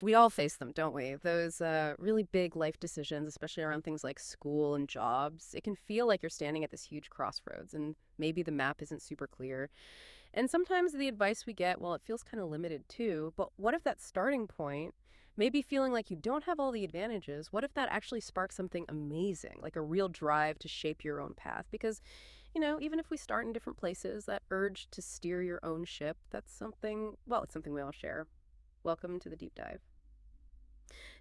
We all face them, don't we? Those really big life decisions, especially around things like school and jobs. It can feel like you're standing at this huge crossroads, and maybe the map isn't super clear. And sometimes the advice we get, well, it feels kind of limited too. But what if that starting point, maybe feeling like you don't have all the advantages, what if that actually sparks something amazing, like a real drive to shape your own path? Because, even if we start in different places, that urge to steer your own ship, that's something, well, it's something we all share. Welcome to the deep dive.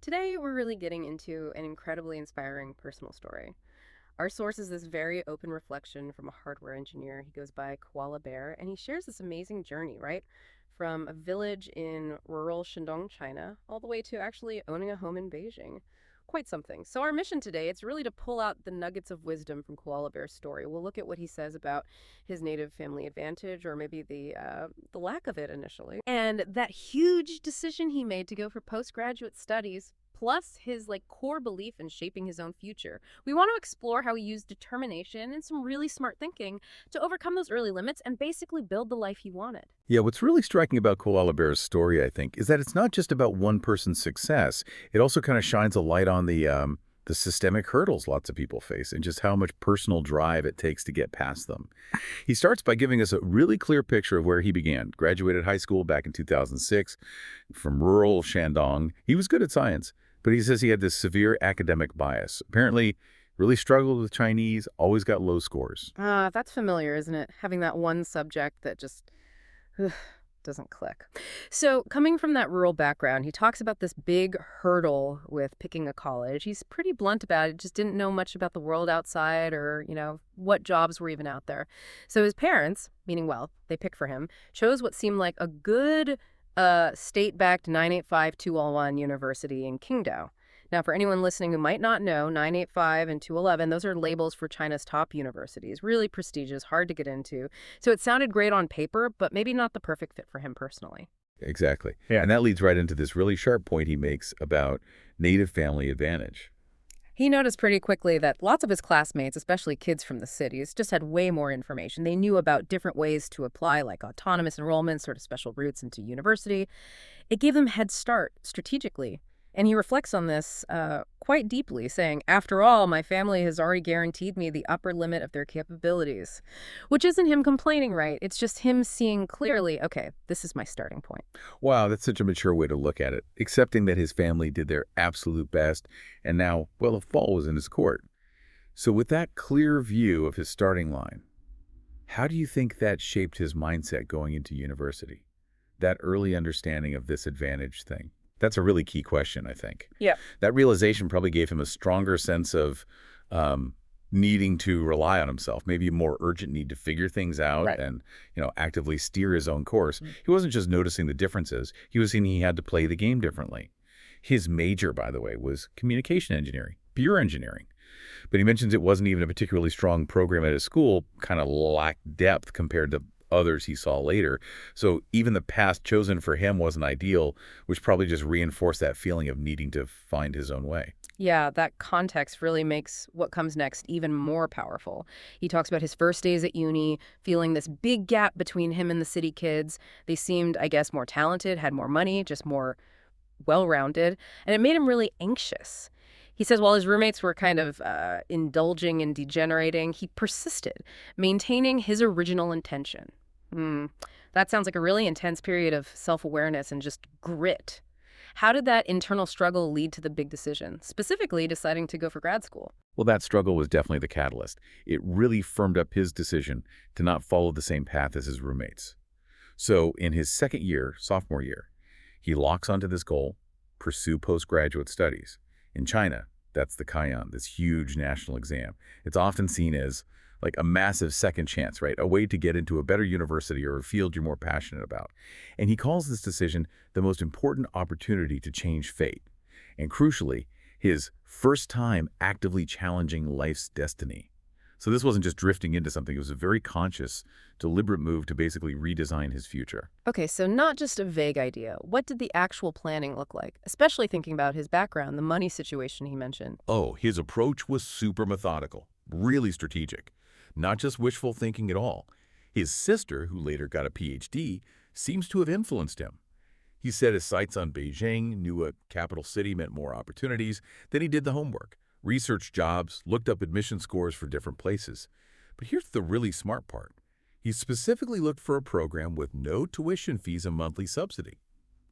Today, we're really getting into an incredibly inspiring personal story. Our source is this very open reflection from a hardware engineer. He goes by Koala Bear, and he shares this amazing journey, right? From a village in rural Shandong, China, all the way to actually owning a home in Beijing. Quite something. So our mission today, it's really to pull out the nuggets of wisdom from Koala Bear's story. We'll look at what he says about his native family advantage, or maybe the lack of it initially, and that huge decision he made to go for postgraduate studies, plus his core belief in shaping his own future. We want to explore how he used determination and some really smart thinking to overcome those early limits and basically build the life he wanted. Yeah, what's really striking about Koala Bear's story, I think, is that it's not just about one person's success. It also kind of shines a light on the systemic hurdles lots of people face and just how much personal drive it takes to get past them. He starts by giving us a really clear picture of where he began. Graduated high school back in 2006 from rural Shandong. He was good at science, but he says he had this severe academic bias. Apparently, really struggled with Chinese, always got low scores. That's familiar, isn't it? Having that one subject that just ugh, doesn't click. So, coming from that rural background, he talks about this big hurdle with picking a college. He's pretty blunt about it, just didn't know much about the world outside or, what jobs were even out there. So, his parents, meaning wealth, they picked for him, chose what seemed like a good state backed 985-211 university in Qingdao. Now, for anyone listening who might not know, 985 and 211, those are labels for China's top universities. Really prestigious, hard to get into. So it sounded great on paper, but maybe not the perfect fit for him personally. Exactly. Yeah. And that leads right into this really sharp point he makes about native family advantage. He noticed pretty quickly that lots of his classmates, especially kids from the cities, just had way more information. They knew about different ways to apply, like autonomous enrollment, sort of special routes into university. It gave them head start strategically. And he reflects on this quite deeply, saying, after all, my family has already guaranteed me the upper limit of their capabilities. Which isn't him complaining, right? It's just him seeing clearly, okay, this is my starting point. Wow, that's such a mature way to look at it, accepting that his family did their absolute best, and now, well, the fall was in his court. So with that clear view of his starting line, how do you think that shaped his mindset going into university? That early understanding of this advantage thing? That's a really key question, I think. Yeah. That realization probably gave him a stronger sense of needing to rely on himself, maybe a more urgent need to figure things out Right. and, actively steer his own course. He wasn't just noticing the differences. He was seeing he had to play the game differently. His major, by the way, was communication engineering, pure engineering. But he mentions it wasn't even a particularly strong program at his school, kind of lacked depth compared to others he saw later. So even the path chosen for him wasn't ideal, which probably just reinforced that feeling of needing to find his own way. Yeah, that context really makes what comes next even more powerful. He talks about his first days at uni, feeling this big gap between him and the city kids. They seemed, I guess, more talented, had more money, just more well-rounded, and it made him really anxious. He says while his roommates were kind of indulging and degenerating, he persisted, maintaining his original intention. Hmm, that sounds like a really intense period of self-awareness and just grit. How did that internal struggle lead to the big decision, specifically deciding to go for grad school? Well, that struggle was definitely the catalyst. It really firmed up his decision to not follow the same path as his roommates. So in his second year, sophomore year, he locks onto this goal, pursue postgraduate studies. In China, that's the Kaian, this huge national exam. It's often seen as like a massive second chance, right? A way to get into a better university or a field you're more passionate about. And he calls this decision the most important opportunity to change fate. And crucially, his first time actively challenging life's destiny. So this wasn't just drifting into something. It was a very conscious, deliberate move to basically redesign his future. Okay, so not just a vague idea. What did the actual planning look like? Especially thinking about his background, the money situation he mentioned. Oh, his approach was super methodical, really strategic, not just wishful thinking at all. His sister, who later got a PhD, seems to have influenced him. He set his sights on Beijing, knew a capital city meant more opportunities. Then he did the homework, researched jobs, looked up admission scores for different places. But here's the really smart part. He specifically looked for a program with no tuition fees and monthly subsidy.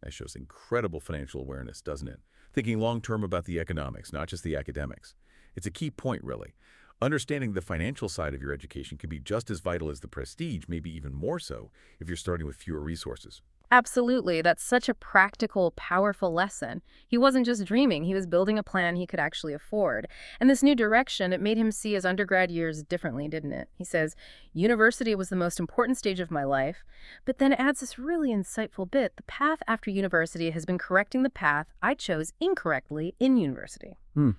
That shows incredible financial awareness, doesn't it? Thinking long-term about the economics, not just the academics. It's a key point, really. Understanding the financial side of your education can be just as vital as the prestige, maybe even more so, if you're starting with fewer resources. Absolutely. That's such a practical, powerful lesson. He wasn't just dreaming, he was building a plan he could actually afford. And this new direction, it made him see his undergrad years differently, didn't it? He says, university was the most important stage of my life, but then adds this really insightful bit. The path after university has been correcting the path I chose incorrectly in university. Hmm.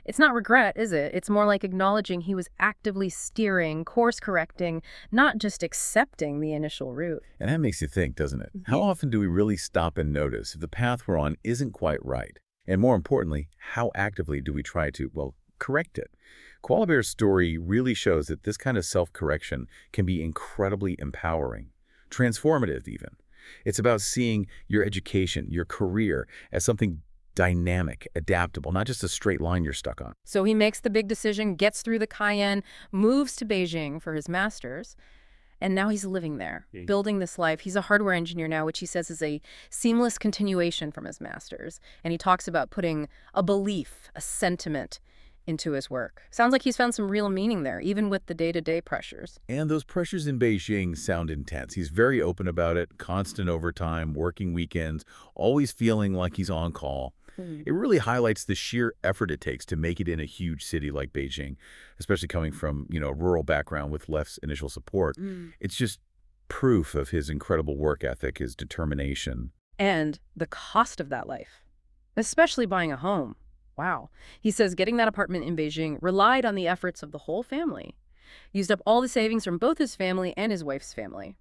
It's not regret, is it? It's more like acknowledging he was actively steering, course correcting, not just accepting the initial route. And that makes you think, doesn't it? How often do we really stop and notice if the path we're on isn't quite right? And more importantly, how actively do we try to, well, correct it? Koala Bear's story really shows that this kind of self-correction can be incredibly empowering, transformative even. It's about seeing your education, your career, as something dynamic, adaptable, not just a straight line you're stuck on. So he makes the big decision, gets through the Cayenne, moves to Beijing for his master's, and now he's living there, building this life. He's a hardware engineer now, which he says is a seamless continuation from his master's. And he talks about putting a belief, a sentiment into his work. Sounds like he's found some real meaning there, even with the day-to-day pressures. And those pressures in Beijing sound intense. He's very open about it, constant overtime, working weekends, always feeling like he's on call. It really highlights the sheer effort it takes to make it in a huge city like Beijing, especially coming from, a rural background with less initial support. It's just proof of his incredible work ethic, his determination. And the cost of that life, especially buying a home. Wow. He says getting that apartment in Beijing relied on the efforts of the whole family. Used up all the savings from both his family and his wife's family.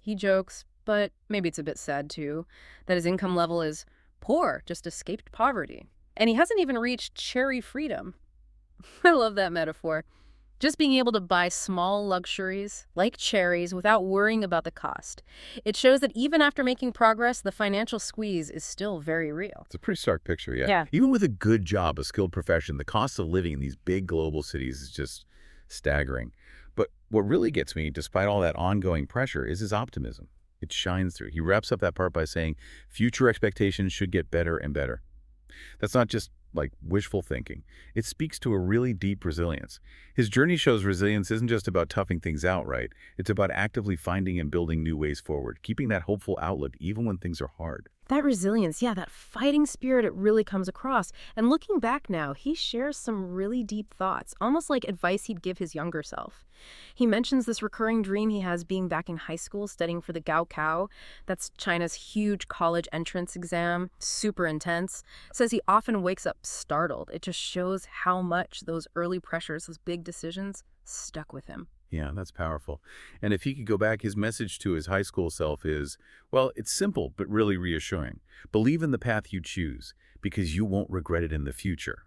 He jokes, but maybe it's a bit sad too, that his income level is poor, just escaped poverty. And he hasn't even reached cherry freedom. I love that metaphor. Just being able to buy small luxuries, like cherries, without worrying about the cost. It shows that even after making progress, the financial squeeze is still very real. It's a pretty stark picture, yeah. Yeah. Even with a good job, a skilled profession, the cost of living in these big global cities is just staggering. But what really gets me, despite all that ongoing pressure, is his optimism. It shines through. He wraps up that part by saying, future expectations should get better and better. That's not just like wishful thinking. It speaks to a really deep resilience. His journey shows resilience isn't just about toughing things out, right? It's about actively finding and building new ways forward, keeping that hopeful outlook even when things are hard. That resilience, yeah, that fighting spirit, it really comes across. And looking back now, he shares some really deep thoughts, almost like advice he'd give his younger self. He mentions this recurring dream he has being back in high school studying for the Gaokao. That's China's huge college entrance exam, super intense. Says he often wakes up startled. It just shows how much those early pressures, those big decisions, stuck with him. Yeah, that's powerful. And if he could go back, his message to his high school self is, well, it's simple, but really reassuring. Believe in the path you choose, because you won't regret it in the future.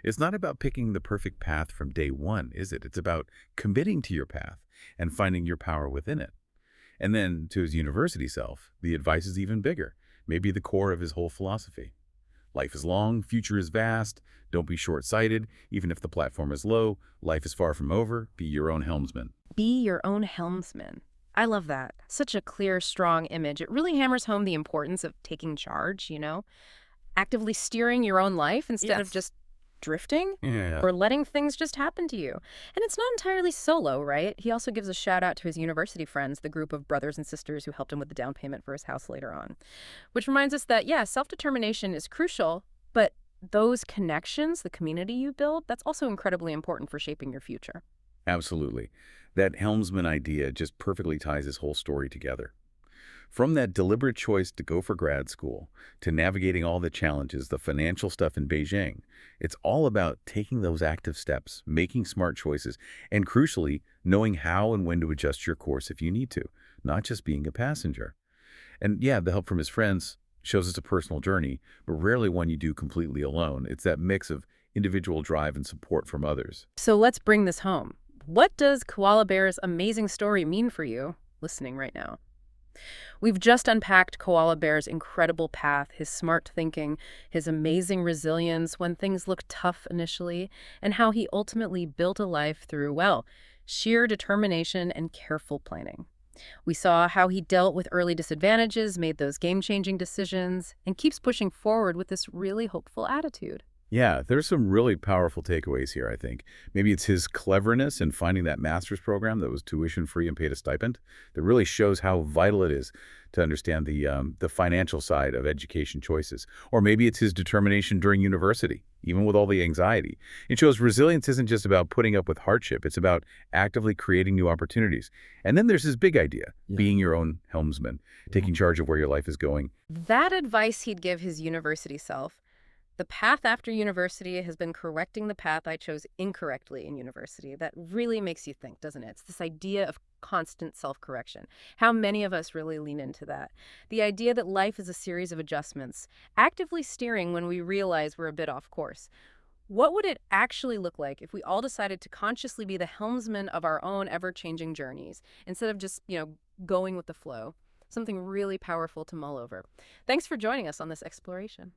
It's not about picking the perfect path from day one, is it? It's about committing to your path and finding your power within it. And then to his university self, the advice is even bigger, maybe the core of his whole philosophy. Life is long, future is vast, don't be short-sighted, even if the platform is low, life is far from over, be your own helmsman. Be your own helmsman. I love that. Such a clear, strong image. It really hammers home the importance of taking charge, actively steering your own life instead of just drifting or letting things just happen to you. And it's not entirely solo, right? He also gives a shout out to his university friends, the group of brothers and sisters who helped him with the down payment for his house later on. Which reminds us that, yeah, self-determination is crucial, but those connections, the community you build, that's also incredibly important for shaping your future. Absolutely. That helmsman idea just perfectly ties his whole story together. From that deliberate choice to go for grad school, to navigating all the challenges, the financial stuff in Beijing, it's all about taking those active steps, making smart choices, and crucially, knowing how and when to adjust your course if you need to, not just being a passenger. And yeah, the help from his friends shows it's a personal journey, but rarely one you do completely alone. It's that mix of individual drive and support from others. So let's bring this home. What does Koala Bear's amazing story mean for you listening right now? We've just unpacked Koala Bear's incredible path, his smart thinking, his amazing resilience when things looked tough initially, and how he ultimately built a life through, well, sheer determination and careful planning. We saw how he dealt with early disadvantages, made those game-changing decisions, and keeps pushing forward with this really hopeful attitude. Yeah, there's some really powerful takeaways here, I think. Maybe it's his cleverness in finding that master's program that was tuition-free and paid a stipend that really shows how vital it is to understand the financial side of education choices. Or maybe it's his determination during university, even with all the anxiety. It shows resilience isn't just about putting up with hardship. It's about actively creating new opportunities. And then there's his big idea, Yeah. being your own helmsman, taking charge of where your life is going. That advice he'd give his university self. The path after university has been correcting the path I chose incorrectly in university. That really makes you think, doesn't it? It's this idea of constant self-correction. How many of us really lean into that? The idea that life is a series of adjustments, actively steering when we realize we're a bit off course. What would it actually look like if we all decided to consciously be the helmsman of our own ever-changing journeys, instead of just, going with the flow? Something really powerful to mull over. Thanks for joining us on this exploration.